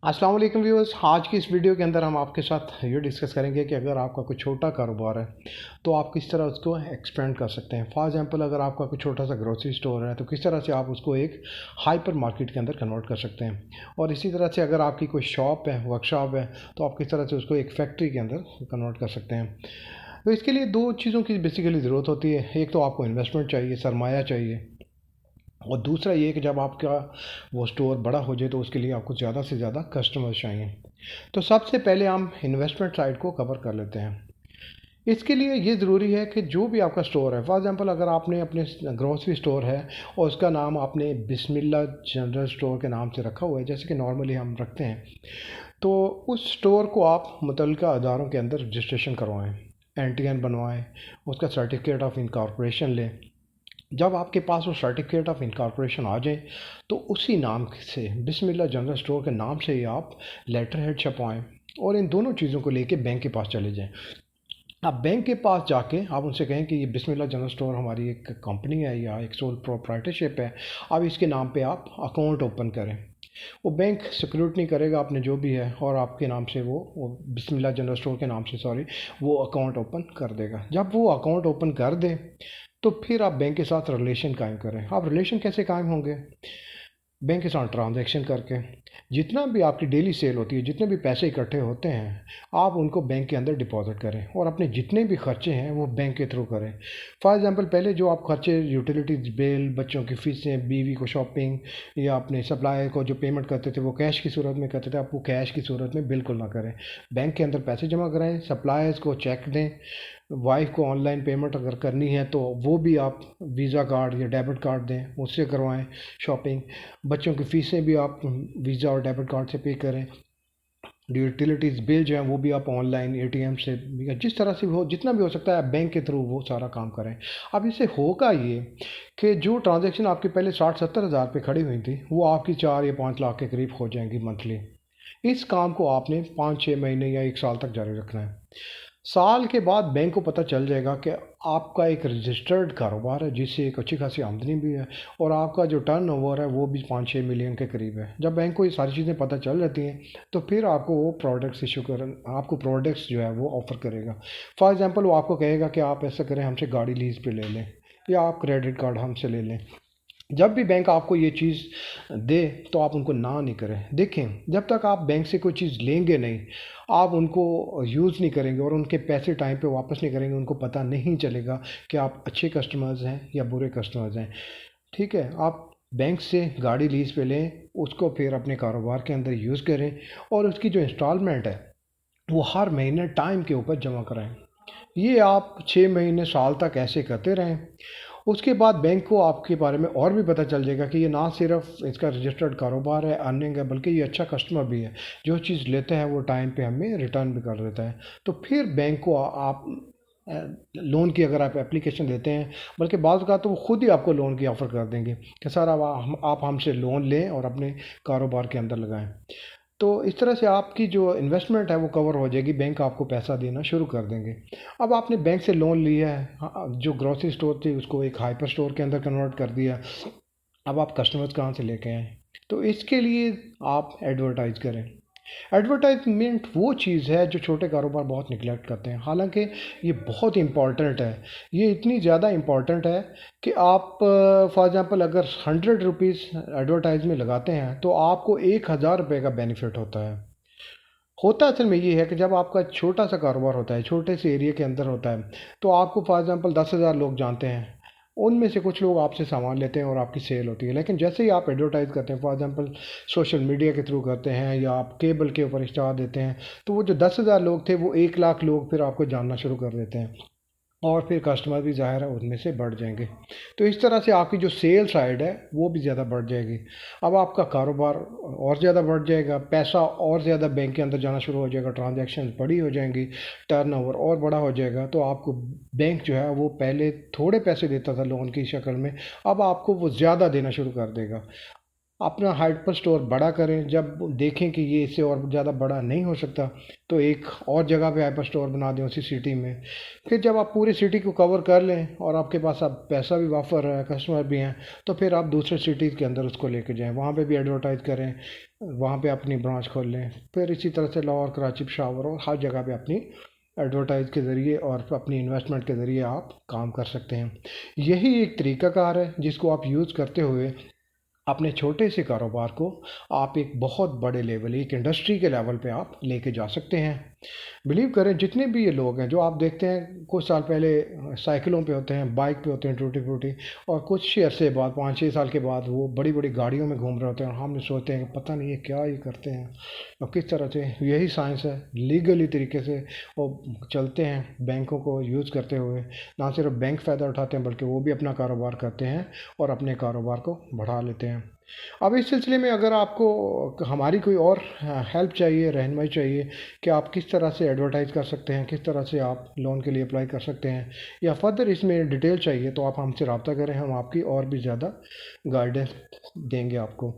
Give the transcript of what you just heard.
अस्सलाम वालेकुम व्यूअर्स। आज की इस वीडियो के अंदर हम आपके साथ ये डिस्कस करेंगे कि अगर आपका कोई छोटा कारोबार है तो आप किस तरह उसको एक्सपेंड कर सकते हैं। फॉर एग्जांपल, अगर आपका कोई छोटा सा ग्रोसरी स्टोर है तो किस तरह से आप उसको एक हाइपर मार्केट के अंदर कन्वर्ट कर सकते हैं। और इसी तरह से अगर आपकी कोई शॉप है, वर्कशॉप है, तो आप किस तरह से उसको एक फैक्ट्री के अंदर कन्वर्ट कर सकते हैं। तो इसके लिए दो चीज़ों की बेसिकली ज़रूरत होती है। एक तो आपको इन्वेस्टमेंट चाहिए, सरमाया चाहिए, और दूसरा ये कि जब आपका वो स्टोर बड़ा हो जाए तो उसके लिए आपको ज़्यादा से ज़्यादा कस्टमर्स चाहिए। तो सबसे पहले हम इन्वेस्टमेंट साइड को कवर कर लेते हैं। इसके लिए ये ज़रूरी है कि जो भी आपका स्टोर है, फॉर एग्जांपल अगर आपने अपने ग्रोसरी स्टोर है और उसका नाम आपने बिस्मिल्लाह जनरल स्टोर के नाम से रखा हुआ है, जैसे कि नॉर्मली हम रखते हैं, तो उस स्टोर को आप मुतल्लिका अदारों के अंदर रजिस्ट्रेशन करवाएं, एनटीएन बनवाएं, उसका सर्टिफिकेट ऑफ इनकॉर्पोरेशन लें। जब आपके पास वो सर्टिफिकेट ऑफ इनकॉर्पोरेशन आ जाए तो उसी नाम से, बिस्मिल्लाह जनरल स्टोर के नाम से ही आप लेटर हेड छपवाएँ और इन दोनों चीज़ों को लेके बैंक के पास चले जाएँ। आप बैंक के पास जाके आप उनसे कहें कि ये बिस्मिल्लाह जनरल स्टोर हमारी एक कंपनी है या एक सोल प्रोप्राइटरशिप है, अब इसके नाम पे आप अकाउंट ओपन करें। वो बैंक सिक्योरिटी करेगा आपने जो भी है और आपके नाम से वो बिस्मिल्लाह जनरल स्टोर के नाम से, सॉरी, वो अकाउंट ओपन कर देगा। जब वो अकाउंट ओपन कर दे तो फिर आप बैंक के साथ रिलेशन कायम करें। आप रिलेशन कैसे कायम होंगे? बैंक के साथ ट्रांजैक्शन करके। जितना भी आपकी डेली सेल होती है, जितने भी पैसे इकट्ठे होते हैं, आप उनको बैंक के अंदर डिपॉजिट करें और अपने जितने भी खर्चे हैं वो बैंक के थ्रू करें। फॉर एग्जांपल, पहले जो आप खर्चे, यूटिलिटीज बिल, बच्चों की फीसें, बीवी को शॉपिंग या अपने सप्लायर को जो पेमेंट करते थे वो कैश की सूरत में करते थे, आप वो कैश की सूरत में बिल्कुल ना करें। बैंक के अंदर पैसे जमा कराएं, सप्लायर्स को चेक दें, वाइफ को ऑनलाइन पेमेंट अगर करनी है तो वो भी आप वीज़ा कार्ड या डेबिट कार्ड दें, उससे करवाएं शॉपिंग। बच्चों की फ़ीसें भी आप वीज़ा और डेबिट कार्ड से पे करें। यूटिलिटीज़ बिल जो हैं वो भी आप ऑनलाइन एटीएम से या जिस तरह से भी हो, जितना भी हो सकता है आप बैंक के थ्रू वो सारा काम करें। अब इससे होगा ये कि जो ट्रांजैक्शन आपकी पहले 60-70 हज़ार पे खड़ी हुई थी वो आपकी 4 या 5 लाख के करीब हो जाएंगी मंथली। इस काम को आपने 5-6 महीने या 1 साल तक जारी रखना है। साल के बाद बैंक को पता चल जाएगा कि आपका एक रजिस्टर्ड कारोबार है जिससे एक अच्छी खासी आमदनी भी है और आपका जो टर्नओवर है वो भी 5-6 मिलियन के करीब है। जब बैंक को ये सारी चीज़ें पता चल जाती हैं तो फिर आपको वो प्रोडक्ट्स इशू कर आपको प्रोडक्ट्स जो है वो ऑफ़र करेगा। फॉर एग्ज़ाम्पल, वो आपको कहेगा कि आप ऐसा करें, हमसे गाड़ी लीज़ पे ले लें या आप क्रेडिट कार्ड हमसे ले लें। जब भी बैंक आपको ये चीज़ दे तो आप उनको ना नहीं करें। देखें, जब तक आप बैंक से कोई चीज़ लेंगे नहीं, आप उनको यूज़ नहीं करेंगे और उनके पैसे टाइम पे वापस नहीं करेंगे, उनको पता नहीं चलेगा कि आप अच्छे कस्टमर्स हैं या बुरे कस्टमर्स हैं। ठीक है, आप बैंक से गाड़ी लीज़ पे लें, उसको फिर अपने कारोबार के अंदर यूज़ करें और उसकी जो इंस्टॉलमेंट है वो हर महीने टाइम के ऊपर जमा कराएं। ये आप 6 महीने, साल तक ऐसे करते रहें। उसके बाद बैंक को आपके बारे में और भी पता चल जाएगा कि ये ना सिर्फ इसका रजिस्टर्ड कारोबार है, अर्निंग है, बल्कि ये अच्छा कस्टमर भी है, जो चीज़ लेता है वो टाइम पे हमें रिटर्न भी कर देता है। तो फिर बैंक को आप लोन की अगर आप एप्लीकेशन देते हैं, बल्कि बाज़ का तो वो खुद ही आपको लोन की ऑफ़र कर देंगे कि सर अब आप हमसे लोन लें और अपने कारोबार के अंदर लगाएं। तो इस तरह से आपकी जो इन्वेस्टमेंट है वो कवर हो जाएगी, बैंक आपको पैसा देना शुरू कर देंगे। अब आपने बैंक से लोन लिया है, जो ग्रोसरी स्टोर थी उसको एक हाइपर स्टोर के अंदर कन्वर्ट कर दिया। अब आप कस्टमर्स कहाँ से लेके आएँ? तो इसके लिए आप एडवर्टाइज़ करें। एडवर्टाइजमेंट वो चीज़ है जो छोटे कारोबार बहुत निगलेक्ट करते हैं, हालांकि ये बहुत इंपॉर्टेंट है। ये इतनी ज़्यादा इंपॉर्टेंट है कि आप फॉर एग्ज़ाम्पल अगर 100 रुपीज़ एडवर्टाइज में लगाते हैं तो आपको 1000 रुपये का बेनिफिट होता है। होता असल में ये है कि जब आपका छोटा सा कारोबार होता है, छोटे से एरिया के अंदर होता है, तो आपको फॉर एग्ज़ाम्पल 10,000 लोग जानते हैं, उनमें से कुछ लोग आपसे सामान लेते हैं और आपकी सेल होती है। लेकिन जैसे ही आप एडवर्टाइज़ करते हैं, फॉर एग्ज़ाम्पल सोशल मीडिया के थ्रू करते हैं या आप केबल के ऊपर स्टार देते हैं, तो वो जो 10,000 लोग थे वो 1 लाख लोग फिर आपको जानना शुरू कर देते हैं और फिर कस्टमर भी ज़ाहिर है उनमें से बढ़ जाएंगे। तो इस तरह से आपकी जो सेल साइड है वो भी ज़्यादा बढ़ जाएगी। अब आपका कारोबार और ज़्यादा बढ़ जाएगा, पैसा और ज़्यादा बैंक के अंदर जाना शुरू हो जाएगा, ट्रांजैक्शन बड़ी हो जाएंगी, टर्नओवर और बड़ा हो जाएगा। तो आपको बैंक जो है वो पहले थोड़े पैसे देता था लोन की शक्ल में, अब आपको वो ज़्यादा देना शुरू कर देगा। अपना हाइट पर स्टोर बड़ा करें, जब देखें कि ये इससे और ज़्यादा बड़ा नहीं हो सकता तो एक और जगह पे हाइपर स्टोर बना दें उसी सिटी में। फिर जब आप पूरी सिटी को कवर कर लें और आपके पास अब पैसा भी वाफर है, कस्टमर भी हैं, तो फिर आप दूसरे सिटीज़ के अंदर उसको लेके जाएं, वहाँ पे भी एडवर्टाइज़ करें, वहाँ पे अपनी ब्रांच खोल लें। फिर इसी तरह से लाहौर, कराची, पेशावर और हर जगह पे अपनी एडवर्टाइज के ज़रिए और अपनी इन्वेस्टमेंट के ज़रिए आप काम कर सकते हैं। यही एक तरीक़ाकार है जिसको आप यूज़ करते हुए अपने छोटे से कारोबार को आप एक बहुत बड़े लेवल, एक इंडस्ट्री के लेवल पे आप लेके जा सकते हैं। बिलीव करें, जितने भी ये लोग हैं जो आप देखते हैं कुछ साल पहले साइकिलों पे होते हैं, बाइक पे होते हैं टूटी फूटी, और कुछ ही अरसे बाद 5-6 साल के बाद वो बड़ी बड़ी गाड़ियों में घूम रहे होते हैं, और हम सोचते हैं कि पता नहीं ये क्या ही करते हैं और किस तरह से। यही साइंस है, लीगली तरीके से वो चलते हैं, बैंकों को यूज़ करते हुए। ना सिर्फ बैंक फ़ायदा उठाते हैं बल्कि वो भी अपना कारोबार करते हैं और अपने कारोबार को बढ़ा लेते हैं। अब इस सिलसिले में अगर आपको हमारी कोई और हेल्प चाहिए, रहनुमाई चाहिए कि आप किस तरह से एडवर्टाइज़ कर सकते हैं, किस तरह से आप लोन के लिए अप्लाई कर सकते हैं, या फर्दर इसमें डिटेल चाहिए, तो आप हमसे रब्ता करें, हम आपकी और भी ज़्यादा गाइडेंस देंगे आपको।